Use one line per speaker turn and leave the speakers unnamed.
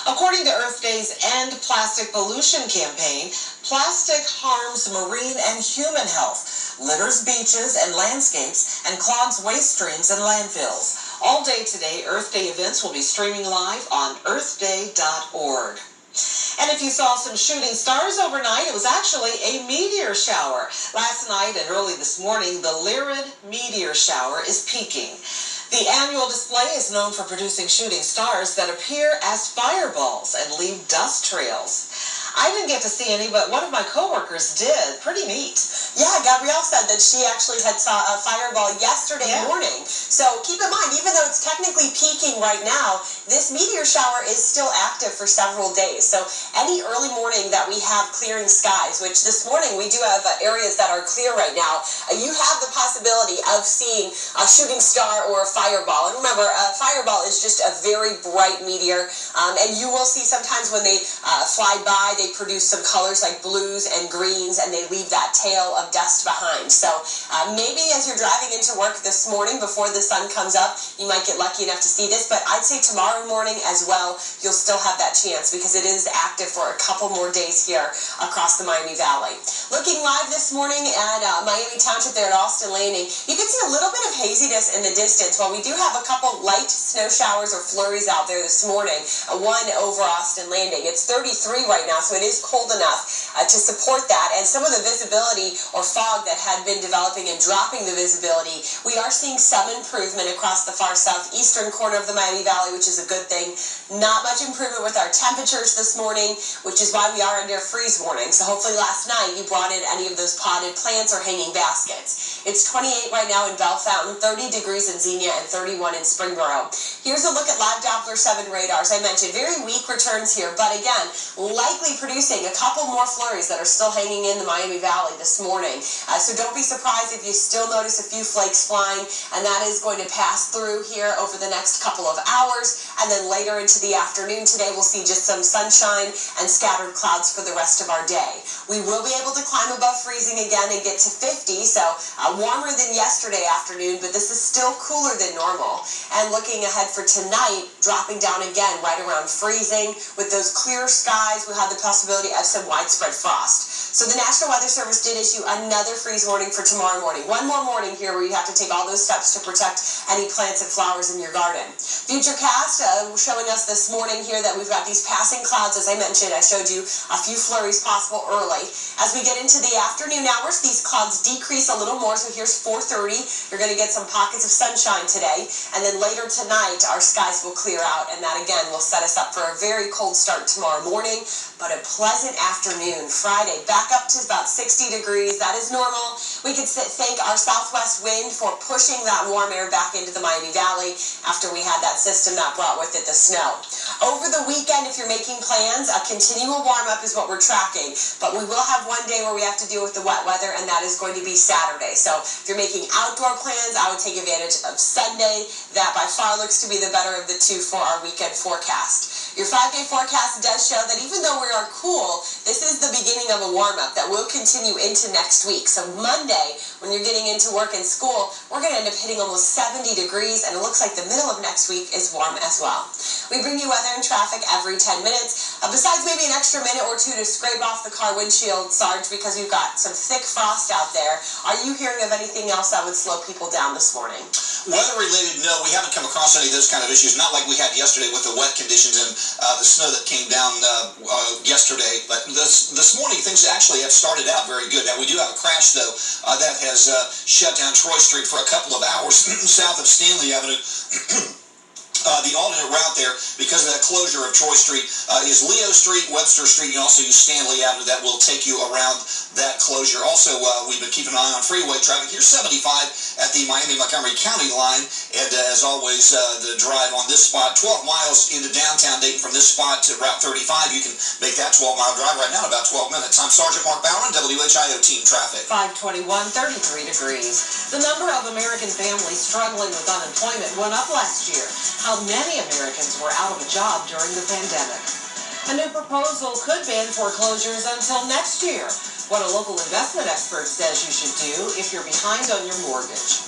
According to Earth Day's End Plastic Pollution campaign, plastic harms marine and human health, litters beaches and landscapes, and clogs waste streams and landfills. All day today, Earth Day events will be streaming live on earthday.org. And if you saw some shooting stars overnight, it was actually a meteor shower. Last night and early this morning, the Lyrid meteor shower is peaking. The annual display is known for producing shooting stars that appear as fireballs and leave dust trails. I didn't get to see any, but one of my coworkers did. Pretty neat.
Yeah, Gabrielle said that she actually had saw a fireball yesterday morning. So keep in mind, even though it's technically peaking right now, this meteor shower is still active for several days. So any early morning that we have clearing skies, which this morning we do have areas that are clear right now, you have the possibility of seeing a shooting star or a fireball. And remember, a fireball is just a very bright meteor, and you will see sometimes when they fly by, they produce some colors like blues and greens, and they leave that tail of dust behind. So maybe as you're driving into work this morning before the sun comes up, you might get lucky enough to see this, but I'd say tomorrow morning as well, you'll still have that chance because it is active for a couple more days here across the Miami Valley. Looking live this morning at Miami Township there at Austin Landing, you can see a little bit of haziness in the distance. While we do have a couple light snow showers or flurries out there this morning, one over Austin Landing. It's 33 right now, so it is cold enough to support that. And some of the visibility or fog that had been developing and dropping the visibility, we are seeing some improvement across the far southeastern corner of the Miami Valley, which is a good thing. Not much improvement with our temperatures this morning, which is why we are under a freeze warning. So hopefully last night you brought in any of those potted plants or hanging baskets. It's 28 right now in Bell Fountain, 30 degrees in Xenia, and 31 in Springboro. Here's a look at live Doppler 7 radars. I mentioned very weak returns here, but again, likely producing a couple more flurries that are still hanging in the Miami Valley this morning. So don't be surprised if you still notice a few flakes flying, and that is going to pass through here over the next couple of hours. And then later into the afternoon today, we'll see just some sunshine and scattered clouds for the rest of our day. We will be able to climb above freezing again and get to 50, so warmer than yesterday afternoon, but this is still cooler than normal. And looking ahead for tonight, dropping down again right around freezing. With those clear skies, we'll have the possibility of some widespread frost. So the National Weather Service did issue another freeze warning for tomorrow morning. One more morning here where you have to take all those steps to protect any plants and flowers in your garden. Futurecast showing us this morning here that we've got these passing clouds. As I mentioned, I showed you a few flurries possible early. As we get into the afternoon hours, these clouds decrease a little more. So here's 4:30. You're going to get some pockets of sunshine today. And then later tonight, our skies will clear out. And that, again, will set us up for a very cold start tomorrow morning, but a pleasant afternoon. Friday, back up to about 60 degrees. That is normal. We could thank our southwest wind for pushing that warm air back into the Miami Valley after we had that system that brought with it the snow. Over the weekend, if you're making plans, a continual warm-up is what we're tracking, but we will have one day where we have to deal with the wet weather, and that is going to be Saturday. So if you're making outdoor plans, I would take advantage of Sunday. That by far looks to be the better of the two for our weekend forecast. Your 5-day forecast does show that even though we are cool, this is the beginning of a warm-up that will continue into next week. So Monday, when you're getting into work and school, we're going to end up hitting almost 70 degrees, and it looks like the middle of next week is warm as well. We bring you weather and traffic every 10 minutes, besides maybe an extra minute or two to scrape off the car windshield, Sarge, because we've got some thick frost out there. Are you hearing of anything else that would slow people down this morning?
Weather-related, no. We haven't come across any of those kind of issues, not like we had yesterday with the wet conditions and the snow that came down yesterday. But this morning, things actually have started out very good. Now, we do have a crash, though, that has shut down Troy Street for a couple of hours south of Stanley Avenue. The alternate route there, because of that closure of Troy Street, is Leo Street, Webster Street. You can also use Stanley Avenue. That will take you around that closure. Also, we've been keeping an eye on freeway traffic. Here's 75 at the Miami-Montgomery County line. And as always, the drive on this spot, 12 miles into downtown Dayton from this spot to Route 35. You can make that 12-mile drive right now in about 12 minutes. I'm Sergeant Mark Bowen, WHIO Team Traffic.
521, 33 degrees. The number of American families struggling with unemployment went up last year. How many Americans were out of a job during the pandemic. A new proposal could ban foreclosures until next year. What a local investment expert says you should do if you're behind on your mortgage.